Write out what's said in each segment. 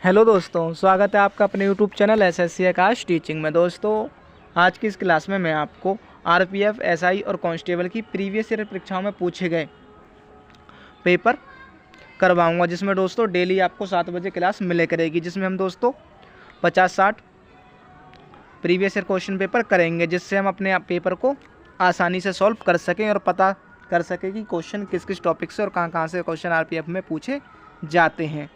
Hello दोस्तों, स्वागत है आपका अपने यूट्यूब चैनल एसएससी आकाश टीचिंग में। दोस्तों, आज की इस क्लास में मैं आपको आरपीएफ, एसआई और कांस्टेबल की प्रीवियस ईयर परीक्षाओं में पूछे गए पेपर करवाऊंगा, जिसमें दोस्तों डेली आपको 7 बजे क्लास मिले करेगी, जिसमें हम दोस्तों 50-60 प्रीवियस ईयर क्वेश्चन पेपर करेंगे, जिससे हम अपने पेपर को आसानी से सॉल्व कर सकें और पता कर सकें कि क्वेश्चन किस किस टॉपिक से और कहाँ से क्वेश्चन आरपीएफ में पूछे जाते हैं।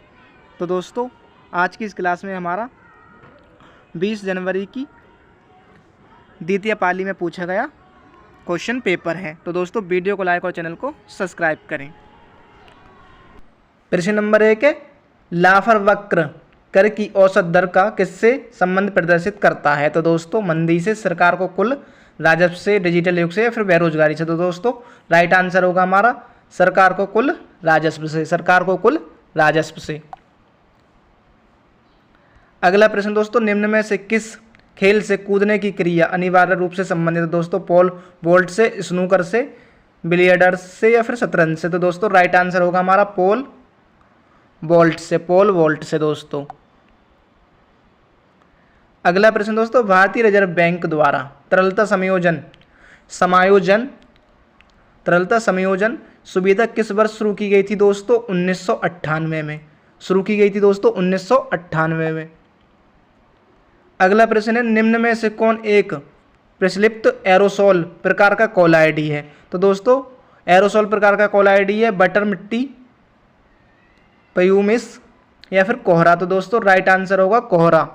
तो दोस्तों, आज की इस क्लास में हमारा 20 जनवरी की द्वितीय पाली में पूछा गया क्वेश्चन पेपर है। तो दोस्तों, वीडियो को लाइक और चैनल को सब्सक्राइब करें। प्रश्न नंबर 1 है, लाफर वक्र कर की औसत दर का किससे संबंध प्रदर्शित करता है? तो दोस्तों, मंदी से, सरकार को कुल राजस्व से, डिजिटल युग से या फिर बेरोजगारी से? तो दोस्तों, राइट आंसर होगा हमारा सरकार को कुल राजस्व से, सरकार को कुल राजस्व से। अगला प्रश्न दोस्तों, निम्न में से किस खेल से कूदने की क्रिया अनिवार्य रूप से संबंधित है? दोस्तों, पोल वोल्ट से, स्नूकर से, बिलियर्ड्स से या फिर शतरंज से? तो दोस्तों, राइट आंसर होगा हमारा पोल वोल्ट से, पोल वोल्ट से दोस्तों। अगला प्रश्न दोस्तों, भारतीय रिजर्व बैंक द्वारा तरलता समायोजन सुविधा किस वर्ष शुरू की गई थी? दोस्तों, 1998 में शुरू की गई थी दोस्तों, 1998 में। अगला प्रश्न है, निम्न में से कौन एक प्रचलित एरोसोल प्रकार का कोलाइडी है? तो दोस्तों, एरोसोल प्रकार का कोलाइडी है बटर मिट्टी, प्यूमिस या फिर कोहरा? तो दोस्तों, राइट आंसर होगा कोहरा।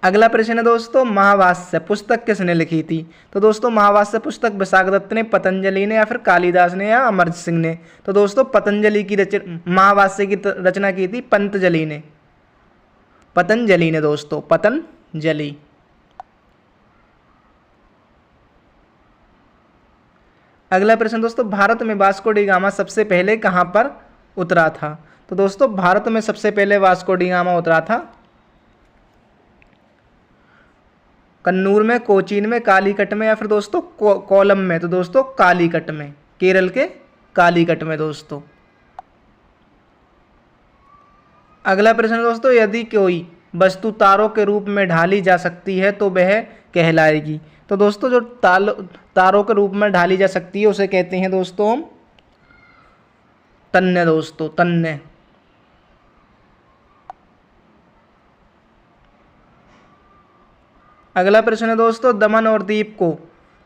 अगला प्रश्न है दोस्तों, महाभाष्य पुस्तक किसने लिखी थी? तो दोस्तों, महाभाष्य पुस्तक विशाख दत्त ने, पतंजलि ने या फिर कालिदास ने या अमर सिंह ने? तो दोस्तों, पतंजलि की महाभाष्य की रचना की थी पतंजलि ने, दोस्तों, पतंजलि। अगला प्रश्न दोस्तों, भारत में वास्को डी गामा सबसे पहले कहां पर उतरा था? तो दोस्तों, भारत में सबसे पहले वास्को डी गामा उतरा था कन्नूर में, कोचीन में, कालीकट में या फिर दोस्तों कोलम में? तो दोस्तों, कालीकट में, केरल के कालीकट में दोस्तों। अगला प्रश्न दोस्तों, यदि कोई वस्तु तारों के रूप में ढाली जा सकती है तो वह कहलाएगी? तो दोस्तों, जो तारों के रूप में ढाली जा सकती है उसे कहते हैं दोस्तों हम तन्ने दोस्तों, तन्ने। अगला प्रश्न है दोस्तों, दमन और दीव को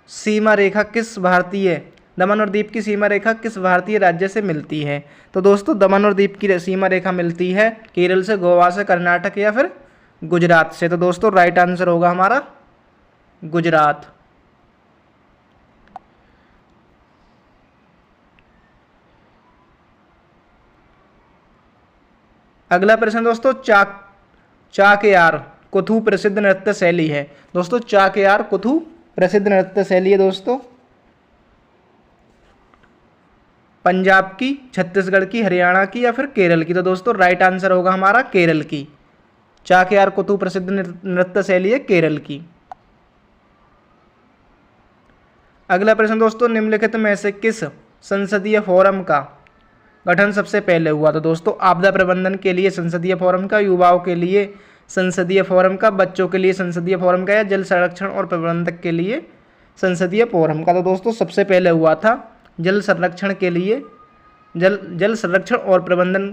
सीमा रेखा किस भारतीय दमन और दीव की सीमा रेखा किस भारतीय राज्य से मिलती है? तो दोस्तों, दमन और दीव की सीमा रेखा मिलती है केरल से, गोवा से, कर्नाटक या फिर गुजरात से? तो दोस्तों, राइट आंसर होगा हमारा गुजरात। अगला प्रश्न दोस्तों, चाकयार कुथु प्रसिद्ध नृत्य शैली है? दोस्तों, चाकयार कुथु प्रसिद्ध नृत्य शैली है दोस्तों पंजाब की, छत्तीसगढ़ की, हरियाणा की या फिर केरल की? तो दोस्तों, राइट आंसर होगा हमारा केरल की। चाकयार कुथु प्रसिद्ध नृत्य शैली है केरल की। अगला प्रश्न दोस्तों, निम्नलिखित में से किस संसदीय फोरम का गठन सबसे पहले हुआ? तो दोस्तों, आपदा प्रबंधन के लिए संसदीय फोरम का, युवाओं के लिए संसदीय फोरम का, बच्चों के लिए संसदीय फोरम का या जल संरक्षण और प्रबंधन के लिए संसदीय फोरम का? तो दोस्तों, सबसे पहले हुआ था जल संरक्षण के लिए, जल संरक्षण और प्रबंधन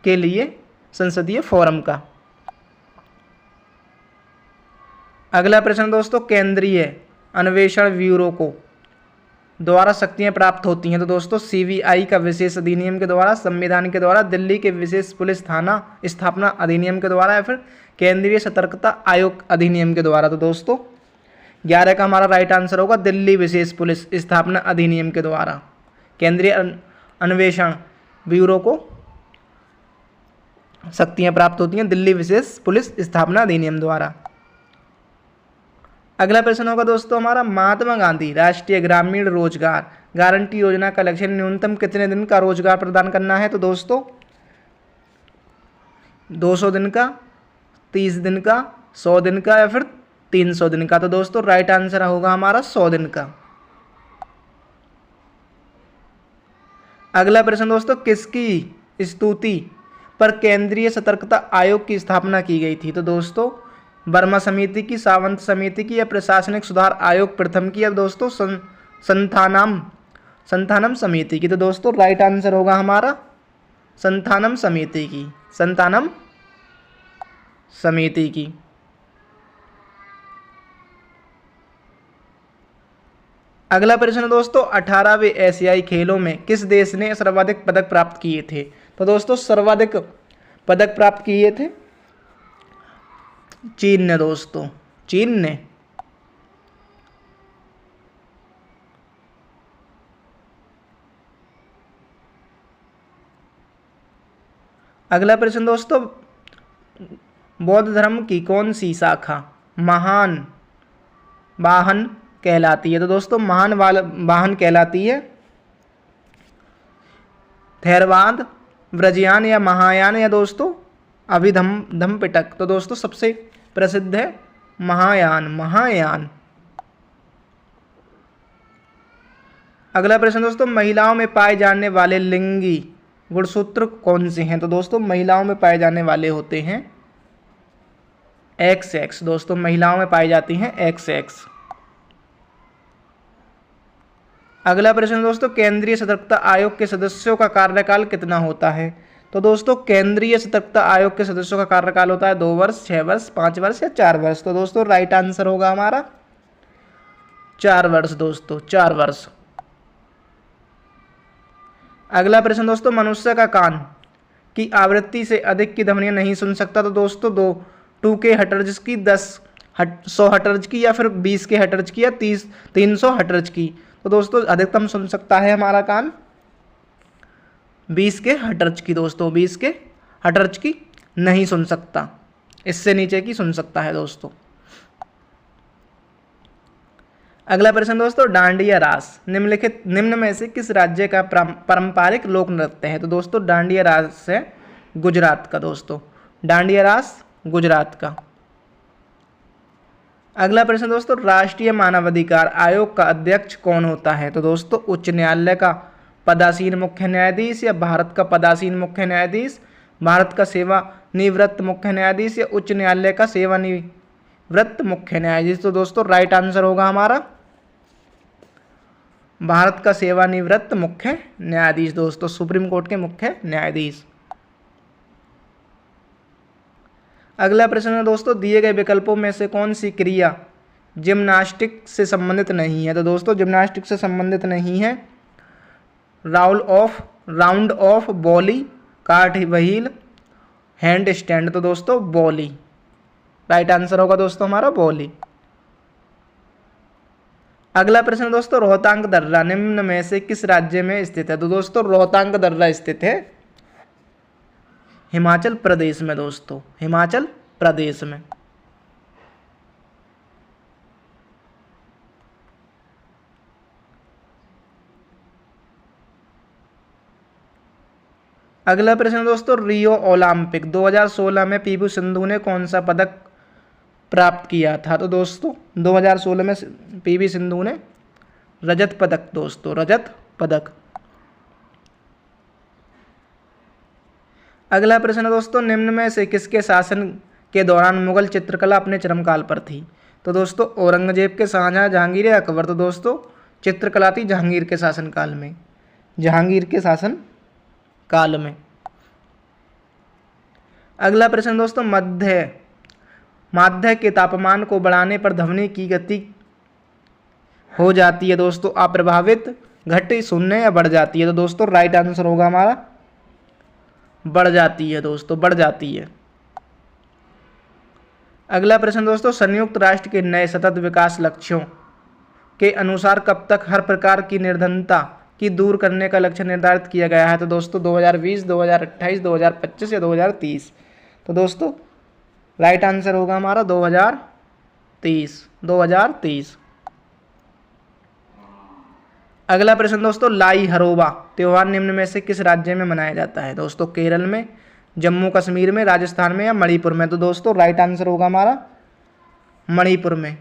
के लिए संसदीय फोरम का। अगला प्रश्न दोस्तों, केंद्रीय अन्वेषण ब्यूरो को द्वारा शक्तियां प्राप्त होती हैं? तो दोस्तों, सीबीआई का विशेष अधिनियम के द्वारा, संविधान के द्वारा, दिल्ली के विशेष पुलिस थाना स्थापना अधिनियम के द्वारा या फिर केंद्रीय सतर्कता आयोग अधिनियम के द्वारा? तो दोस्तों, 11 का हमारा राइट आंसर होगा दिल्ली विशेष पुलिस स्थापना अधिनियम के द्वारा। केंद्रीय अन्वेषण ब्यूरो को शक्तियां प्राप्त होती हैं दिल्ली विशेष पुलिस स्थापना अधिनियम द्वारा। अगला प्रश्न होगा दोस्तों हमारा, महात्मा गांधी राष्ट्रीय ग्रामीण रोजगार गारंटी योजना का लक्ष्य न्यूनतम कितने दिन का रोजगार प्रदान करना है? तो दोस्तों, 200 दिन का, 30 दिन का, 100 दिन का या फिर 300 दिन का? तो दोस्तों, राइट आंसर होगा हमारा 100 दिन का। अगला प्रश्न दोस्तों, किसकी स्तुति पर केंद्रीय सतर्कता आयोग की स्थापना की गई थी? तो दोस्तों वर्मा समिति की, सावंत समिति की, या प्रशासनिक सुधार आयोग प्रथम की, या दोस्तों संथानम समिति की? तो दोस्तों राइट आंसर होगा हमारा संथानम समिति की, संथानम समिति की। अगला प्रश्न दोस्तों, 18वें एशियाई खेलों में किस देश ने सर्वाधिक पदक प्राप्त किए थे? तो दोस्तों सर्वाधिक पदक प्राप्त किए थे चीन ने दोस्तों, चीन ने। अगला प्रश्न दोस्तों, बौद्ध धर्म की कौन सी शाखा महान वाहन कहलाती है? तो दोस्तों महान वाहन कहलाती है थेरवाद, व्रजयान, या महायान, या दोस्तों अभिधम पिटक? तो दोस्तों सबसे प्रसिद्ध है महायान, महायान। अगला प्रश्न दोस्तों, महिलाओं में पाए जाने वाले लिंगी गुणसूत्र कौन से हैं? तो दोस्तों महिलाओं में पाए जाने वाले होते हैं XX। दोस्तों महिलाओं में पाई जाती हैं XX। अगला प्रश्न दोस्तों, केंद्रीय सतर्कता आयोग के सदस्यों का कार्यकाल कितना होता है? तो दोस्तों केंद्रीय सतर्कता आयोग के सदस्यों का कार्यकाल होता है 2 वर्ष, 6 वर्ष, 5 वर्ष, या 4 वर्ष? तो दोस्तों राइट आंसर होगा हमारा 4 वर्ष दोस्तों, 4 वर्ष। अगला प्रश्न दोस्तों, मनुष्य का कान की आवृत्ति से अधिक की ध्वनियां नहीं सुन सकता? तो दोस्तों 2K हर्ट्ज की, 100 हर्ट्ज की, या फिर 20K हर्ट्ज की, या 300 हर्ट्ज की? तो दोस्तों अधिकतम सुन सकता है हमारा कान 20K हर्ट्ज की दोस्तों, 20K हर्ट्ज की नहीं सुन सकता, इससे नीचे की सुन सकता है दोस्तों। अगला प्रश्न दोस्तों, डांडिया रास निम्न में से किस राज्य का पारंपरिक लोक नृत्य है? तो दोस्तों डांडिया रास है गुजरात का दोस्तों, डांडिया रास गुजरात का। अगला प्रश्न दोस्तों, राष्ट्रीय मानवाधिकार आयोग का अध्यक्ष कौन होता है? तो दोस्तों उच्च न्यायालय का पदासीन मुख्य न्यायाधीश, या भारत का पदासीन मुख्य न्यायाधीश, भारत का सेवानिवृत्त मुख्य न्यायाधीश, या उच्च न्यायालय का सेवानिवृत्त मुख्य न्यायाधीश? तो दोस्तों राइट आंसर होगा हमारा भारत का सेवानिवृत्त मुख्य न्यायाधीश दोस्तों, सुप्रीम कोर्ट के मुख्य न्यायाधीश। अगला प्रश्न है दोस्तों, दिए गए विकल्पों में से कौन सी क्रिया जिम्नास्टिक से संबंधित नहीं है? तो दोस्तों जिम्नास्टिक से संबंधित नहीं है round off volley, cartwheel, hand stand? तो दोस्तों बॉली राइट आंसर होगा दोस्तों हमारा बॉली। अगला प्रश्न दोस्तों, रोहतांग दर्रा निम्न में से किस राज्य में स्थित है? तो दोस्तों रोहतांग दर्रा स्थित है हिमाचल प्रदेश में दोस्तों, हिमाचल प्रदेश में। अगला प्रश्न दोस्तों, रियो ओलंपिक 2016 में पीवी सिंधु ने कौन सा पदक प्राप्त किया था? तो दोस्तों 2016 में पीवी सिंधु ने रजत पदक दोस्तों, रजत पदक। अगला प्रश्न दोस्तों, निम्न में से किसके शासन के दौरान मुगल चित्रकला अपने चरमकाल पर थी? तो दोस्तों औरंगजेब के, शाहजहां, जहांगीर, या अकबर? तो दोस्तों चित्रकला थी जहांगीर के शासनकाल में, जहांगीर के शासन काल में। अगला प्रश्न दोस्तों, माध्य के तापमान को बढ़ाने पर ध्वनि की गति हो जाती है दोस्तों अप्रभावित, घट, शून्य, या बढ़ जाती है? तो दोस्तों राइट आंसर होगा हमारा बढ़ जाती है दोस्तों, बढ़ जाती है। अगला प्रश्न दोस्तों, संयुक्त राष्ट्र के नए सतत विकास लक्ष्यों के अनुसार कब तक हर प्रकार की निर्धनता की दूर करने का लक्ष्य निर्धारित किया गया है? तो दोस्तों 2020, 2028, 2025 या 2030? तो दोस्तों राइट आंसर होगा हमारा 2030, 2030। अगला प्रश्न दोस्तों, लाई हरोबा त्योहार निम्न में से किस राज्य में मनाया जाता है? दोस्तों केरल में, जम्मू कश्मीर में, राजस्थान में, या मणिपुर में? तो दोस्तों राइट आंसर होगा हमारा मणिपुर में।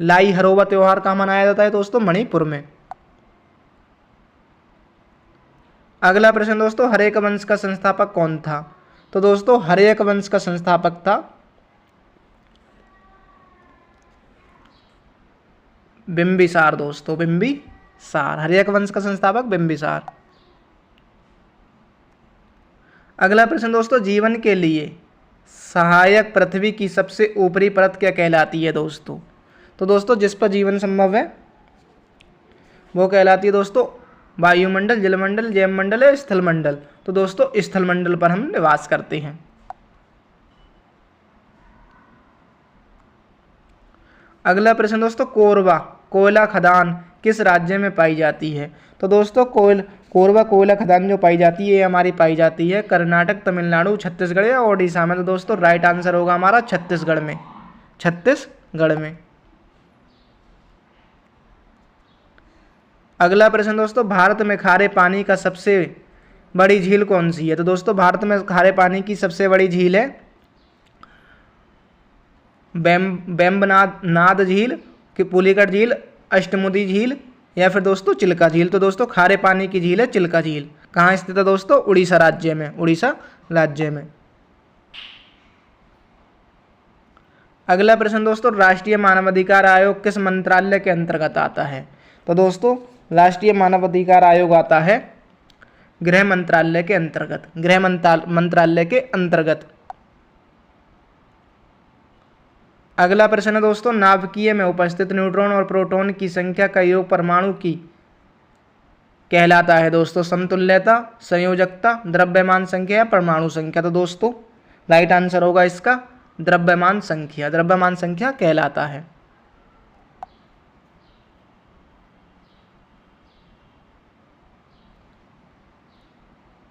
लाई हरोबा त्योहार कहाँ मनाया जाता है दोस्तों? मणिपुर में। अगला प्रश्न दोस्तों, हर्यक वंश का संस्थापक कौन था? तो दोस्तों हर्यक वंश का संस्थापक था बिंबिसार दोस्तों, बिंबिसार। हर्यक वंश का संस्थापक बिंबिसार। अगला प्रश्न दोस्तों, जीवन के लिए सहायक पृथ्वी की सबसे ऊपरी परत क्या कहलाती है दोस्तों? तो दोस्तों जिस पर जीवन संभव है वो कहलाती है दोस्तों वायुमंडल, जलमंडल, जैवमंडल या स्थलमंडल। तो दोस्तों स्थलमंडल पर हम निवास करते हैं। अगला प्रश्न दोस्तों, कोरबा कोयला खदान किस राज्य में पाई जाती है? तो दोस्तों कोरबा कोयला खदान जो पाई जाती है ये हमारी पाई जाती है कर्नाटक, तमिलनाडु, छत्तीसगढ़ या ओडिशा में। तो दोस्तों राइट आंसर होगा हमारा छत्तीसगढ़ में, छत्तीसगढ़ में। अगला प्रश्न दोस्तों, भारत में खारे पानी का सबसे बड़ी झील कौन सी है? तो दोस्तों भारत में खारे पानी की सबसे बड़ी झील है बेम्बनाद झील, कि पुलिकट झील, अष्टमुदी झील या फिर दोस्तों चिल्का झील। तो दोस्तों खारे पानी की झील है चिल्का झील। कहाँ स्थित है दोस्तों? उड़ीसा राज्य में, उड़ीसा राज्य में। अगला प्रश्न दोस्तों, राष्ट्रीय मानवाधिकार आयोग किस मंत्रालय के अंतर्गत आता है? तो दोस्तों राष्ट्रीय मानवाधिकार आयोग आता है गृह मंत्रालय के अंतर्गत, गृह मंत्रालय के अंतर्गत। अगला प्रश्न है दोस्तों, नाभिकीय में उपस्थित न्यूट्रॉन और प्रोटॉन की संख्या का योग परमाणु की कहलाता है दोस्तों? समतुल्यता, संयोजकता, द्रव्यमान संख्या या परमाणु संख्या। तो दोस्तों राइट आंसर होगा इसका द्रव्यमान संख्या, द्रव्यमान संख्या कहलाता है।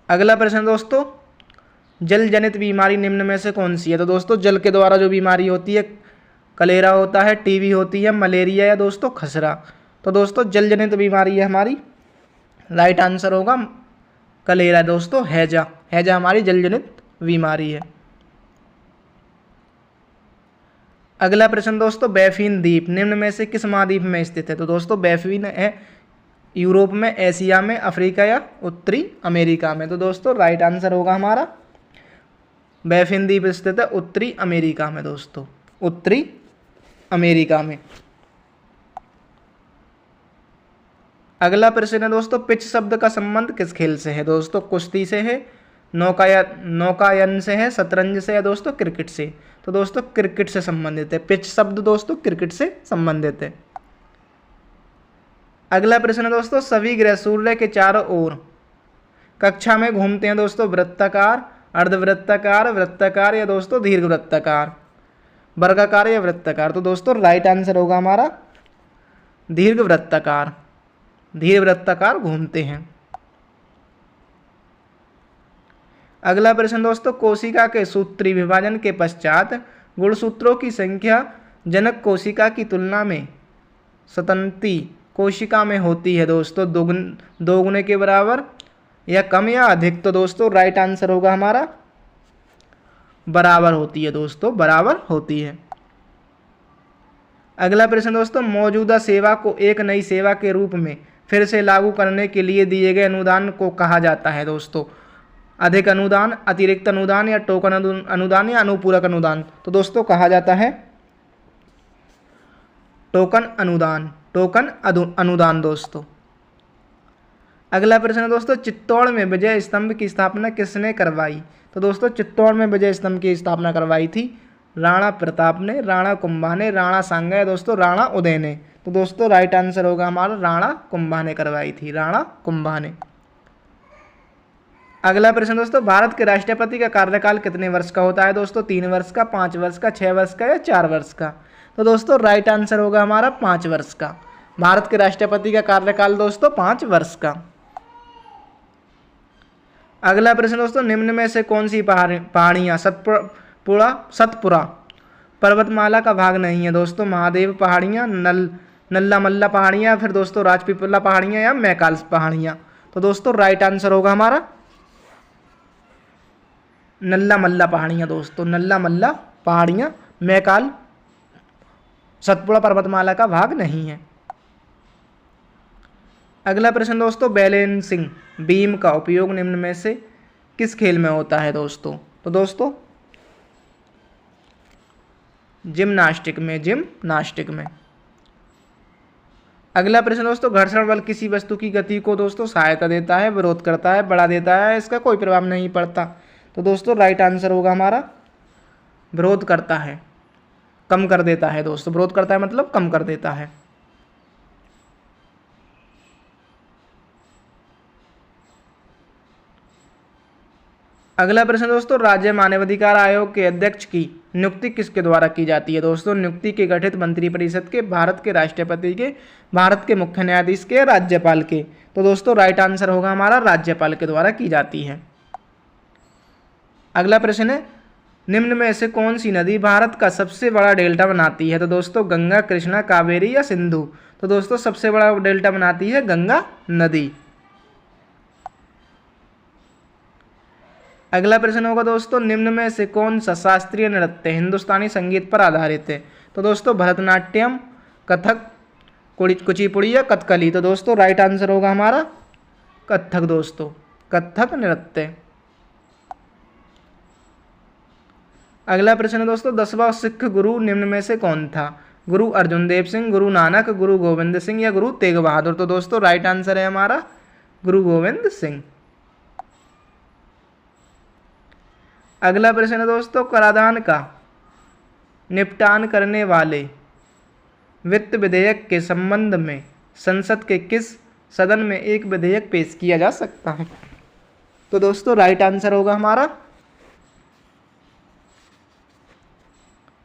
अगला प्रश्न दोस्तों, जल जनित बीमारी निम्न में से कौन सी है? तो दोस्तों जल के द्वारा जो बीमारी होती है, कलेरा होता है, टीबी होती है, मलेरिया या दोस्तों खसरा। तो दोस्तों जल जनित बीमारी है हमारी, राइट आंसर होगा कलेरा दोस्तों, हैजा, हैजा हमारी जल जनित बीमारी है। अगला प्रश्न दोस्तों, बैफिन द्वीप निम्न में से किस महाद्वीप में स्थित है? तो दोस्तों बैफिन है यूरोप में, एशिया में, अफ्रीका या उत्तरी अमेरिका में। तो दोस्तों राइट आंसर होगा हमारा बैफिन द्वीप स्थित है उत्तरी अमेरिका में दोस्तों, उत्तरी अमेरिका में। अगला प्रश्न है दोस्तों, पिच शब्द का संबंध किस खेल से है? दोस्तों कुश्ती से है, नौकायन से है, शतरंज से या दोस्तों क्रिकेट से। तो दोस्तों क्रिकेट से संबंधित है, पिच शब्द दोस्तों क्रिकेट से संबंधित है। अगला प्रश्न है दोस्तों, सभी ग्रह सूर्य के चारों ओर कक्षा में घूमते हैं दोस्तों? वृत्ताकार, अर्धवृत्ताकार, वृत्ताकार या दोस्तों दीर्घ वृत्ताकार, वर्गाकार या वृत्ताकार। तो दोस्तों राइट आंसर होगा हमारा दीर्घ वृत्ताकार, दीर्घ वृत्ताकार घूमते हैं। अगला प्रश्न दोस्तों, कोशिका के सूत्री विभाजन के पश्चात गुणसूत्रों की संख्या जनक कोशिका की तुलना में सतंती कोशिका में होती है दोस्तों दोगुने के बराबर या कम या अधिक? तो दोस्तों राइट आंसर होगा हमारा बराबर होती है दोस्तों, बराबर होती है। अगला प्रश्न दोस्तों, मौजूदा सेवा को एक नई सेवा के रूप में फिर से लागू करने के लिए दिए गए अनुदान को कहा जाता है दोस्तों? अधिक अनुदान, अतिरिक्त अनुदान या टोकन अनुदान या अनुपूरक अनुदान। तो दोस्तों कहा जाता है टोकन अनुदान, टोकन अनुदान दोस्तों। अगला प्रश्न दोस्तों, चित्तौड़ में विजय स्तंभ की स्थापना किसने करवाई? तो दोस्तों चित्तौड़ में विजय स्तंभ की स्थापना करवाई थी राणा प्रताप ने, राणा कुंभा ने, राणा सांगा या दोस्तों राणा उदय ने। तो दोस्तों राइट आंसर होगा हमारा राणा कुंभा ने करवाई थी, राणा कुंभा ने। अगला प्रश्न दोस्तों, भारत के राष्ट्रपति का कार्यकाल कितने वर्ष का होता है दोस्तों? 3 वर्ष का, 5 वर्ष का, 6 वर्ष का या 4 वर्ष का? तो दोस्तों राइट आंसर होगा हमारा 5 वर्ष का। भारत के राष्ट्रपति का कार्यकाल दोस्तों 5 वर्ष का। अगला प्रश्न दोस्तों, निम्न में से कौन सी पहाड़ियाँ सतपुड़ा पर्वतमाला का भाग नहीं है दोस्तों? महादेव पहाड़ियाँ, नल्ला मल्ला पहाड़ियाँ, फिर दोस्तों राजपीपला पहाड़ियाँ या मैकाल पहाड़ियाँ? तो दोस्तों राइट आंसर होगा हमारा नल्ला मल्ला पहाड़ियाँ दोस्तों, नल्ला मल्ला पहाड़ियाँ। मैकाल सतपुड़ा पर्वतमाला का भाग नहीं है। अगला प्रश्न दोस्तों, बैलेंसिंग बीम का उपयोग निम्न में से किस खेल में होता है दोस्तों? तो दोस्तों जिम्नास्टिक में। अगला प्रश्न दोस्तों, घर्षण बल किसी वस्तु की गति को दोस्तों सहायता देता है, विरोध करता है, बढ़ा देता है, इसका कोई प्रभाव नहीं पड़ता? तो दोस्तों राइट आंसर होगा हमारा विरोध करता है, कम कर देता है दोस्तों। विरोध करता है मतलब कम कर देता है। अगला प्रश्न दोस्तों, राज्य मानवाधिकार आयोग के अध्यक्ष की नियुक्ति किसके द्वारा की जाती है दोस्तों? नियुक्ति के गठित मंत्रिपरिषद के, भारत के राष्ट्रपति के, भारत के मुख्य न्यायाधीश के, राज्यपाल के? तो दोस्तों राइट आंसर होगा हमारा राज्यपाल के द्वारा की जाती है। अगला प्रश्न है, निम्न में से कौन सी नदी भारत का सबसे बड़ा डेल्टा बनाती है? तो दोस्तों गंगा, कृष्णा, कावेरी या सिंधु? तो दोस्तों सबसे बड़ा डेल्टा बनाती है गंगा नदी। अगला प्रश्न होगा दोस्तों, निम्न में से कौन सा शास्त्रीय नृत्य हिंदुस्तानी संगीत पर आधारित है? तो दोस्तों भरतनाट्यम, कथक, कुचिपुड़ी या कथकली? तो दोस्तों राइट आंसर होगा हमारा कथक दोस्तों, कथक नृत्य। अगला प्रश्न दोस्तों, 10वां सिख गुरु निम्न में से कौन था? गुरु अर्जुन देव सिंह, गुरु नानक, गुरु गोविंद सिंह या गुरु तेग बहादुर? तो दोस्तों राइट आंसर है हमारा गुरु गोविंद सिंह। अगला प्रश्न है दोस्तों, कराधान का निपटान करने वाले वित्त विधेयक के संबंध में संसद के किस सदन में एक विधेयक पेश किया जा सकता है? तो दोस्तों राइट आंसर होगा हमारा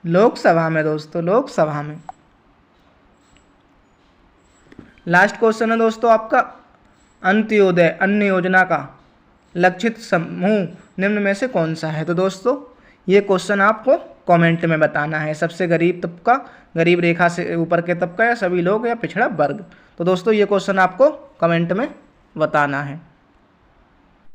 लोकसभा में दोस्तों, लोकसभा में। लास्ट क्वेश्चन है दोस्तों आपका, अंत्योदय अन्न योजना का लक्षित समूह निम्न में से कौन सा है? तो दोस्तों ये क्वेश्चन आपको कमेंट में बताना है। सबसे गरीब तबका, गरीब रेखा से ऊपर के तबका, या सभी लोग, या पिछड़ा वर्ग? तो दोस्तों ये क्वेश्चन आपको कमेंट में बताना है।